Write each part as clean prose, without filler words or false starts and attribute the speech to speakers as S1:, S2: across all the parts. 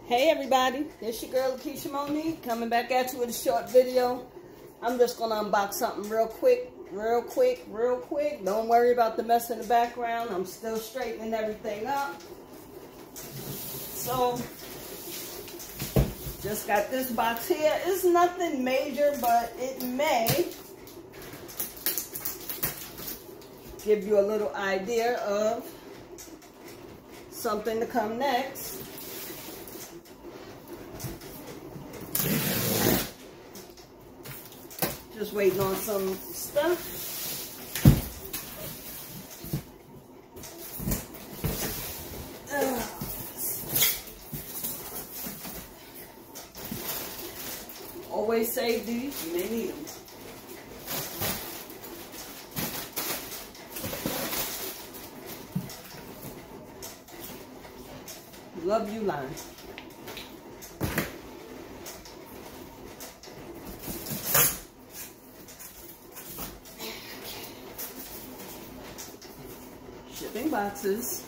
S1: Hey everybody, it's your girl Lakesha Wright coming back at you with a short video. I'm just gonna unbox something real quick. Don't worry about the mess in the background. I'm still straightening everything up. So, just got this box here. It's nothing major, but it may give you a little idea of something to come next. Just waiting on some stuff. Always save these, you may need them. Love you, line. Shipping boxes.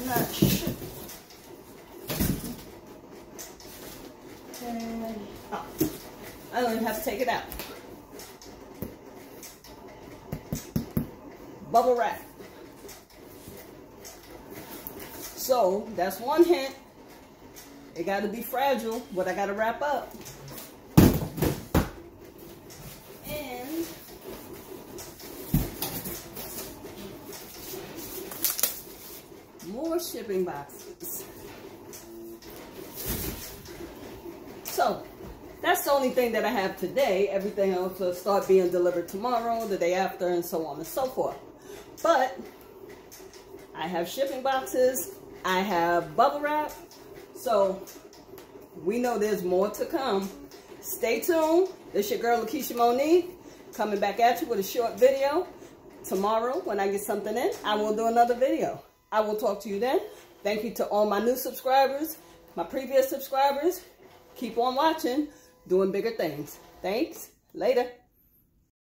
S1: Not sure. Oh, I don't even have to take it out. Bubble wrap. So that's one hint. It got to be fragile, but I got to wrap up. And more shipping boxes. So that's the only thing that I have today. Everything else will start being delivered tomorrow, the day after, and so on and so forth. But I have shipping boxes. I have bubble wrap. So we know there's more to come. Stay tuned. This your girl Lakesha Wright coming back at you with a short video. Tomorrow, when I get something in, I will do another video. I will talk to you then. Thank you to all my new subscribers, my previous subscribers. Keep on watching, doing bigger things. Thanks. Later.